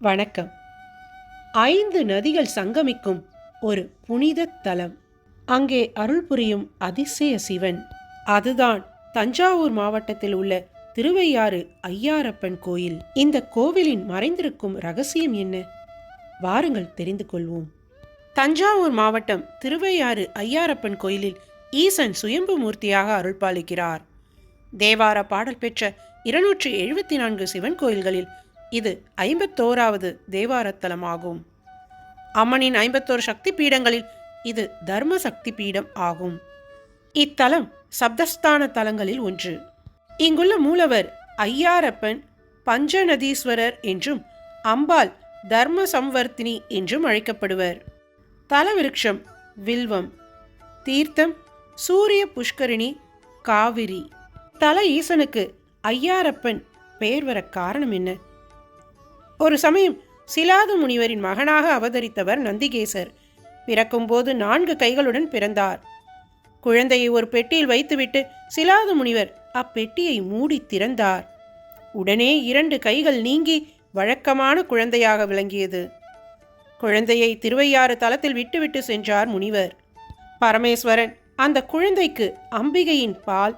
வணக்கம். 5 நதிகள் சங்கமிக்கும் ஒரு புனித தலம். அங்கே அருள் புரியும் அதிசய சிவன். அதுதான் தஞ்சாவூர் மாவட்டத்தில் உள்ள திருவையாறு ஐயாரப்பன் கோயில். இந்த கோவிலின் மறைந்திருக்கும் ரகசியம் என்ன? வாருங்கள் தெரிந்து கொள்வோம். தஞ்சாவூர் மாவட்டம் திருவையாறு ஐயாரப்பன் கோயிலில் ஈசன் சுயம்பு மூர்த்தியாக அருள்பாலிக்கிறார். தேவார பாடல் பெற்ற 274 சிவன் கோயில்களில் இது 51வது தேவாரத்தலமாகும். அம்மனின் 51 சக்தி பீடங்களில் இது தர்ம சக்தி பீடம் ஆகும். இத்தலம் சப்தஸ்தான தலங்களில் ஒன்று. இங்குள்ள மூலவர் ஐயாரப்பன் பஞ்சநதீஸ்வரர் என்றும் அம்பாள் தர்ம சம்வர்த்தினி என்றும் அழைக்கப்படுவர். தலவிருட்சம் வில்வம், தீர்த்தம் சூரிய புஷ்கரிணி, காவிரி. தல ஈசனுக்கு ஐயாரப்பன் பெயர் வர காரணம் என்ன? ஒரு சமயம் சிலாது முனிவரின் மகனாக அவதரித்தவர் நந்திகேசர். பிறக்கும்போது 4 கைகளுடன் பிறந்தார். குழந்தையை ஒரு பெட்டியில் வைத்துவிட்டு சிலாது முனிவர் அப்பெட்டியை மூடி திறந்தார். உடனே 2 கைகள் நீங்கி வழக்கமான குழந்தையாக விளங்கியது. குழந்தையை திருவையாறு தலத்தில் விட்டுவிட்டு சென்றார் முனிவர். பரமேஸ்வரன் அந்த குழந்தைக்கு அம்பிகையின் பால்,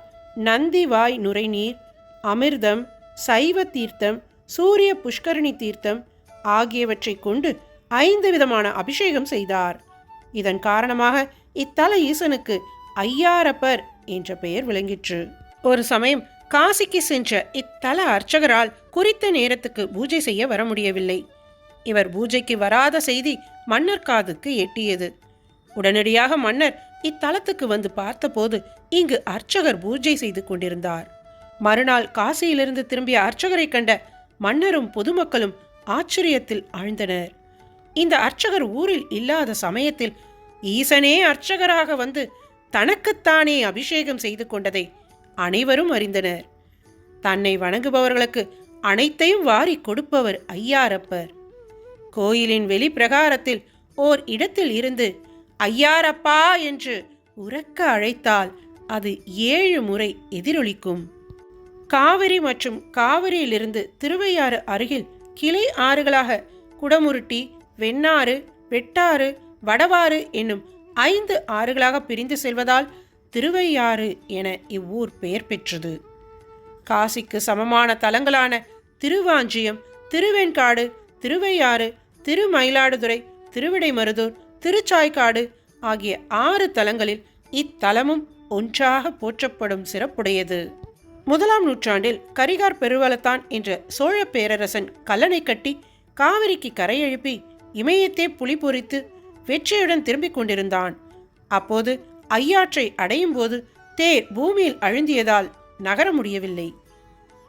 நந்திவாய் நுரைநீர், அமிர்தம், சைவ தீர்த்தம், சூரிய புஷ்கரணி தீர்த்தம் ஆகியவற்றை கொண்டு 5 விதமான அபிஷேகம் செய்தார். இதன் காரணமாக இத்தல ஈசனுக்கு ஐயாரப்பர் என்ற பெயர் விளங்கிற்று. ஒரு சமயம் காசிக்கு சென்ற இத்தல அர்ச்சகரால் குறித்த நேரத்துக்கு பூஜை செய்ய வர முடியவில்லை. இவர் பூஜைக்கு வராத செய்தி மன்னர் காதுக்கு எட்டியது. உடனடியாக மன்னர் இத்தலத்துக்கு வந்து பார்த்தபோது இங்கு அர்ச்சகர் பூஜை செய்து கொண்டிருந்தார். மறுநாள் காசியிலிருந்து திரும்பிய அர்ச்சகரை கண்ட மன்னரும் பொதுமக்களும் ஆச்சரியத்தில் ஆழ்ந்தனர். இந்த அர்ச்சகர் ஊரில் இல்லாத சமயத்தில் ஈசனே அர்ச்சகராக வந்து தனக்குத்தானே அபிஷேகம் செய்து கொண்டதை அனைவரும் அறிந்தனர். தன்னை வணங்குபவர்களுக்கு அனைத்தையும் வாரி கொடுப்பவர் ஐயாரப்பர். கோயிலின் வெளிப்பிரகாரத்தில் ஓர் இடத்தில் இருந்து ஐயாரப்பா என்று உரக்க அழைத்தால் அது 7 முறை எதிரொலிக்கும். காவிரி மற்றும் காவிரியிலிருந்து திருவையாறு அருகில் கிளை ஆறுகளாக குடமுருட்டி, வெண்ணாறு, வெட்டாறு, வடவாறு என்னும் 5 ஆறுகளாக பிரிந்து செல்வதால் திருவையாறு என இவ்வூர் பெயர் பெற்றது. காசிக்கு சமமான தலங்களான திருவாஞ்சியம், திருவெண்காடு, திருவையாறு, திருமயிலாடுதுறை, திருவிடைமருதூர், திருச்சாய்க்காடு ஆகிய 6 தலங்களில் இத்தலமும் ஒன்றாக போற்றப்படும் சிறப்புடையது. 1ஆம் நூற்றாண்டில் கரிகார் பெருவளத்தான் என்ற சோழ பேரரசன் கல்லணை கட்டி காவிரிக்கு கரை எழுப்பி இமயத்தே புலி பொறித்து வெற்றியுடன் திரும்பிக் கொண்டிருந்தான். அப்போது ஐயாற்றை அடையும் போது தேர் பூமியில் அழுந்தியதால் நகர முடியவில்லை.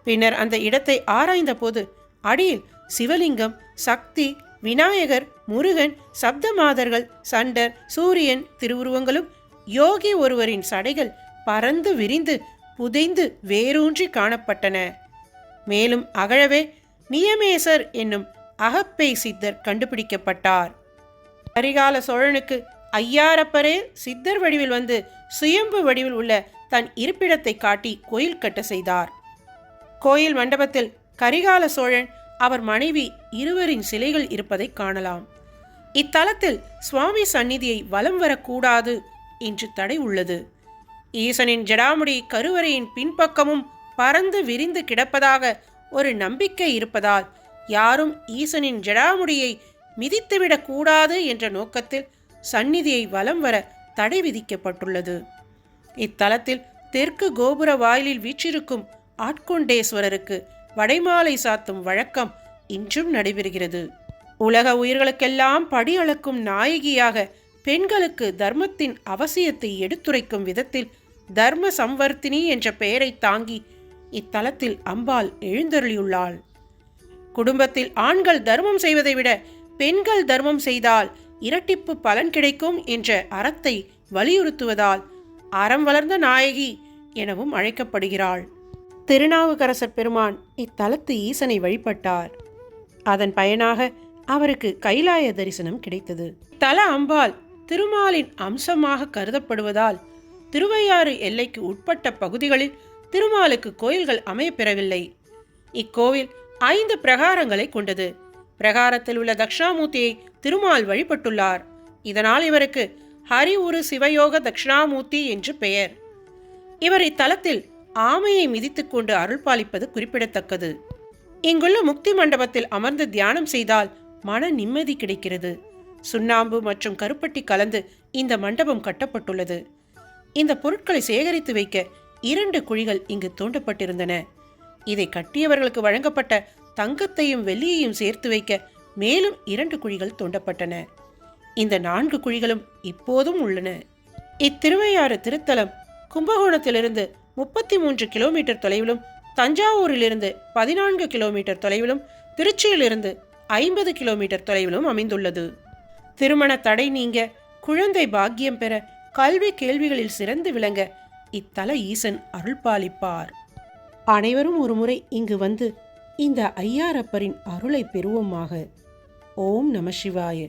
பின்னர் அந்த இடத்தை ஆராய்ந்த போது அடியில் சிவலிங்கம், சக்தி, விநாயகர், முருகன், சப்தமாதர்கள், சண்டர், சூரியன் திருவுருவங்களும் யோகி ஒருவரின் சடைகள் பறந்து விரிந்து புதைந்து வேரூன்றி காணப்பட்டன. மேலும் அகழவே நியமேசர் என்னும் அகப்பேய் சித்தர் கண்டுபிடிக்கப்பட்டார். கரிகால சோழனுக்கு ஐயாரப்பரே சித்தர் வடிவில் வந்து சுயம்பு வடிவில் உள்ள தன் இருப்பிடத்தை காட்டி கோயில் கட்ட செய்தார். கோயில் மண்டபத்தில் கரிகால சோழன், அவர் மனைவி இருவரின் சிலைகள் இருப்பதை காணலாம். இத்தலத்தில் சுவாமி சந்நிதியை வலம் வரக்கூடாது என்று தடை உள்ளது. ஈசனின் ஜடாமுடி கருவறையின் பின்பக்கமும் பறந்து விரிந்து கிடப்பதாக ஒரு நம்பிக்கை இருப்பதால் யாரும் ஈசனின் ஜடாமுடியை மிதித்துவிடக் கூடாது என்ற நோக்கத்தில் சந்நிதியை வலம் வர தடை விதிக்கப்பட்டுள்ளது. இத்தலத்தில் தெற்கு கோபுர வாயிலில் வீற்றிருக்கும் ஆட்கொண்டேஸ்வரருக்கு வடைமாலை சாத்தும் வழக்கம் இன்றும் நடைபெறுகிறது. உலக உயிர்களுக்கெல்லாம் படி அளக்கும் நாயகியாக பெண்களுக்கு தர்மத்தின் அவசியத்தை எடுத்துரைக்கும் விதத்தில் தர்ம சம்வர்த்தினி என்ற பெயரை தாங்கி இத்தலத்தில் அம்பாள் எழுந்தருளியுள்ளாள். குடும்பத்தில் ஆண்கள் தர்மம் செய்வதை விட பெண்கள் தர்மம் செய்தால் இரட்டிப்பு பலன் கிடைக்கும் என்ற அறத்தை வலியுறுத்துவதால் அறம் வளர்ந்த நாயகி எனவும் அழைக்கப்படுகிறாள். திருநாவுக்கரசர் பெருமான் இத்தலத்து ஈசனை வழிபட்டார். அதன் பயனாக அவருக்கு கைலாய தரிசனம் கிடைத்தது. தல அம்பாள் திருமாலின் அம்சமாக கருதப்படுவதால் திருவையாறு எல்லைக்கு உட்பட்ட பகுதிகளில் திருமாலுக்கு கோயில்கள் அமையப்பெறவில்லை. இக்கோவில் 5 பிரகாரங்களை கொண்டது. பிரகாரத்தில் உள்ள தட்சிணாமூர்த்தியை திருமால் வழிபட்டுள்ளார். இதனால் இவருக்கு ஹரி உரு சிவயோக தட்சிணாமூர்த்தி என்று பெயர். இவர் இத்தலத்தில் ஆமையை மிதித்துக் கொண்டு அருள் பாலிப்பது குறிப்பிடத்தக்கது. இங்குள்ள முக்தி மண்டபத்தில் அமர்ந்து தியானம் செய்தால் மன நிம்மதி கிடைக்கிறது. சுண்ணாம்பு மற்றும் கருப்பட்டி கலந்து இந்த மண்டபம் கட்டப்பட்டுள்ளது. இந்த பொருட்களை சேகரித்து வைக்க 2 குழிகள் இங்கு தோண்டப்பட்டிருந்தன. இதை கட்டியவர்களுக்கு வழங்கப்பட்ட தங்கத்தையும் வெள்ளியையும் சேர்த்து வைக்க மேலும் 2 குழிகள் தோண்டப்பட்டன. இந்த 4 குழிகளும் இப்போதும் உள்ளன. இத்திருவையாறு திருத்தலம் கும்பகோணத்திலிருந்து 33 கிலோமீட்டர் தொலைவிலும், தஞ்சாவூரிலிருந்து 14 கிலோமீட்டர் தொலைவிலும், திருச்சியிலிருந்து 50 கிலோமீட்டர் தொலைவிலும் அமைந்துள்ளது. திருமண தடை நீங்க, குழந்தை பாக்கியம் பெற, கல்வி கேள்விகளில் சிறந்து விளங்க இத்தல ஈசன் அருள் பாலிப்பார். அனைவரும் ஒருமுறை இங்கு வந்து இந்த ஐயாரப்பரின் அருளை பெறுவோமாக. ஓம் நம சிவாய.